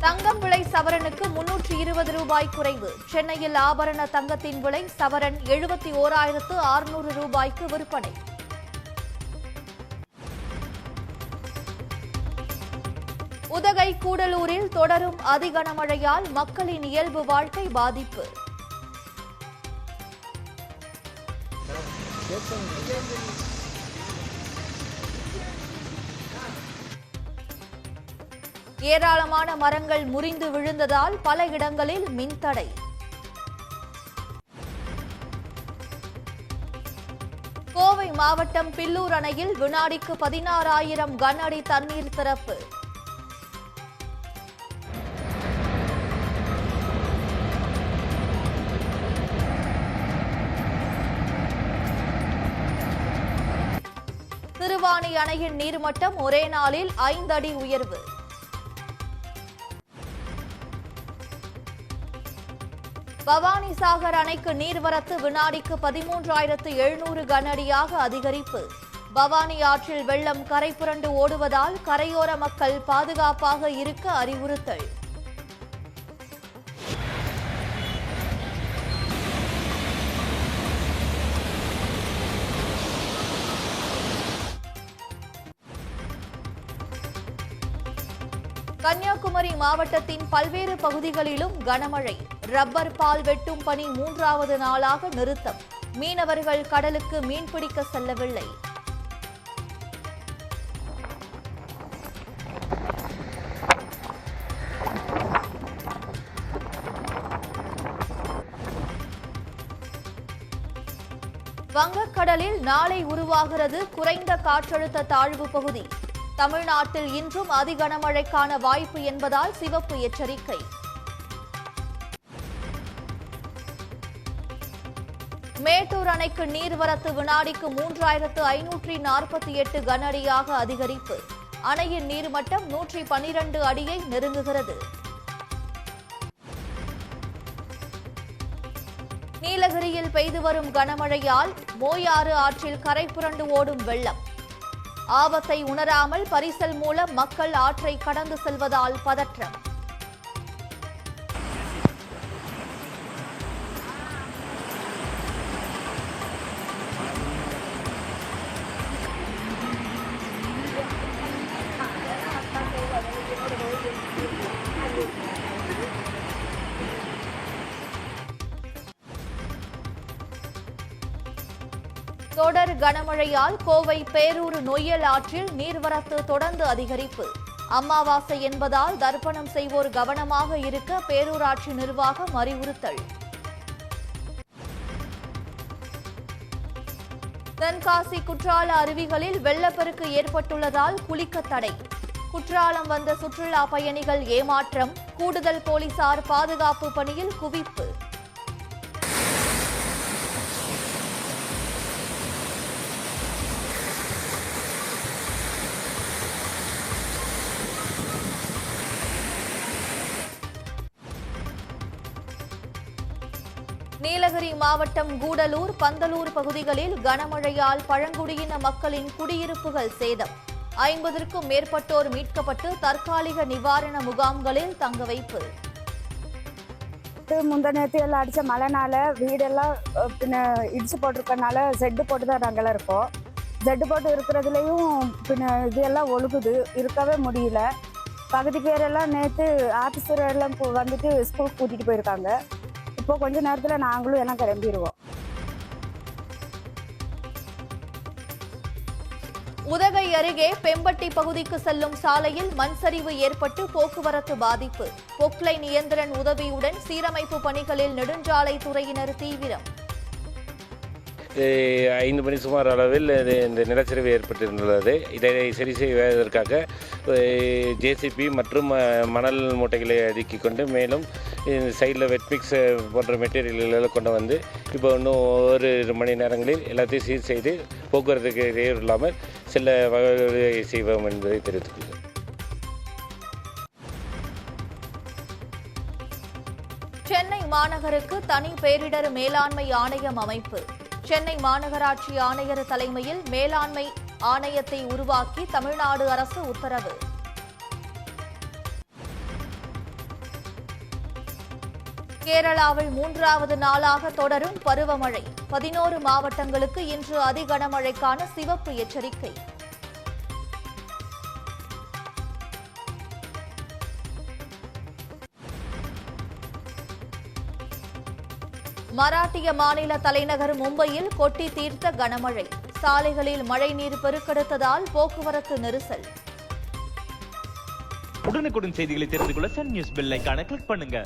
தங்கம் விலை சவரனுக்கு 320 ரூபாய் குறைவு. சென்னையில் ஆபரண தங்கத்தின் விலை சவரன் 71,600 ரூபாய்க்கு விற்பனை. உதகை கூடலூரில் தொடரும் அதிகனமழையால் மக்களின் இயல்பு வாழ்க்கை பாதிப்பு. ஏராளமான மரங்கள் முறிந்து விழுந்ததால் பல இடங்களில் மின்தடை. கோவை மாவட்டம் பில்லூர் அணையில் வினாடிக்கு 16,000 கன அடி தண்ணீர் திறப்பு. திருவாணி அணையின் நீர்மட்டம் ஒரே நாளில் 5 அடி உயர்வு. பவானிசாகர் அணைக்கு நீர்வரத்து வினாடிக்கு 13,700 கன அடியாக அதிகரிப்பு. பவானி ஆற்றில் வெள்ளம் கரை புரண்டு ஓடுவதால் கரையோர மக்கள் பாதுகாப்பாக இருக்க அறிவுறுத்தல். கன்னியாகுமரி மாவட்டத்தின் பல்வேறு பகுதிகளிலும் கனமழை. ரப்பர் பால் வெட்டும் பணி 3வது நாளாக நிறுத்தம். மீனவர்கள் கடலுக்கு மீன்பிடிக்க செல்லவில்லை. வங்கக்கடலில் நாளை உருவாகிறது குறைந்த காற்றழுத்த தாழ்வு பகுதி. தமிழ்நாட்டில் இன்றும் அதிகனமழைக்கான வாய்ப்பு என்பதால் சிவப்பு எச்சரிக்கை. மேட்டூர் அணைக்கு நீர்வரத்து வினாடிக்கு 3,548 கன அடியாக அதிகரிப்பு. அணையின் நீர்மட்டம் 112 அடியை நெருங்குகிறது. நீலகிரியில் பெய்து வரும் கனமழையால் மோயாறு ஆற்றில் கரை புரண்டு ஓடும் வெள்ளம். ஆபத்தை உணராமல் பரிசல் மூலம் மக்கள் ஆற்றை கடந்து செல்வதால் பதற்றம். தொடர் கனமழையால் கோவை பேரூர் நொய்யல் ஆற்றில் நீர்வரத்து தொடர்ந்து அதிகரிப்பு. அமாவாசை என்பதால் தர்ப்பணம் செய்வோர் கவனமாக இருக்க பேரூராட்சி நிர்வாகம் அறிவுறுத்தல். தென்காசி குற்றால அருவிகளில் வெள்ளப்பெருக்கு ஏற்பட்டுள்ளதால் குளிக்க தடை. குற்றாலம் வந்த சுற்றுலா பயணிகள் ஏமாற்றம். கூடுதல் போலீசார் பாதுகாப்பு பணியில் குவிப்பு. நீலகிரி மாவட்டம் கூடலூர், பந்தலூர் பகுதிகளில் கனமழையால் பழங்குடியின மக்களின் குடியிருப்புகள் சேதம். 50க்கும் மேற்பட்டோர் மீட்கப்பட்டு தற்காலிக நிவாரண முகாம்களில் தங்க வைப்பு. முந்தா நேற்று எல்லாம் அடித்த மழைனால வீடெல்லாம் பின்ன இடிச்சு போட்டிருக்கனால செட்டு போட்டு தான் நாங்கள்லாம் இருக்கோம். செட்டு போட்டு இருக்கிறதுலையும் பின்ன இதெல்லாம் ஒழுகுது, இருக்கவே முடியல. பகுதி பேரெல்லாம் நேற்று ஆஃபீஸர் எல்லாம் வந்துட்டு ஸ்கூலுக்கு கூட்டிகிட்டு போயிருக்காங்க. இப்போ கொஞ்ச நேரத்தில் நாங்களும் எல்லாம் கிளம்பிடுவோம். உதகை அருகே பெம்பட்டி பகுதிக்கு செல்லும் சாலையில் மண் சரிவு ஏற்பட்டு போக்குவரத்து பாதிப்பு. பொக்லைன் இயந்திரன் உதவியுடன் சீரமைப்பு பணிகளில் நெடுஞ்சாலைத்துறையினர் தீவிரம். 5 மணி சுமார் அளவில் இந்த நிலச்சரிவு ஏற்பட்டிருந்துள்ளது. இதை சரி செய்வதற்காக ஜேசிபி மற்றும் மணல் மூட்டைகளை அடுக்கிக் கொண்டு மேலும் சைடில் வெட்மிக்ஸ் போன்ற மெட்டீரியல்களை கொண்டு வந்து இப்போ இன்னும் ஒரு மணி நேரங்களில் எல்லாத்தையும் சீர் செய்து போக்குவரத்துக்கு இடையூறு இல்லாமல் செல்ல வகை செய்வோம் என்பதை தெரிவித்துள்ளது. சென்னை மாநகருக்கு தனி பேரிடர் மேலாண்மை ஆணையம் அமைப்பு. சென்னை மாநகராட்சி ஆணையர் தலைமையில் மேலாண்மை ஆணையத்தை உருவாக்கி தமிழ்நாடு அரசு உத்தரவு. கேரளாவில் 3வது நாளாக தொடரும் பருவமழை. 11 மாவட்டங்களுக்கு இன்று அதி கனமழைக்கான சிவப்பு எச்சரிக்கை. மராட்டிய மாநில தலைநகர் மும்பையில் கொட்டி தீர்த்த கனமழை. சாலைகளில் மழைநீர் பெருக்கெடுத்ததால் போக்குவரத்து நெரிசல். உடனுக்குடன் செய்திகளை தெரிந்து கொள்ள சன் நியூஸ் பெல் ஐகானை கிளிக் பண்ணுங்க.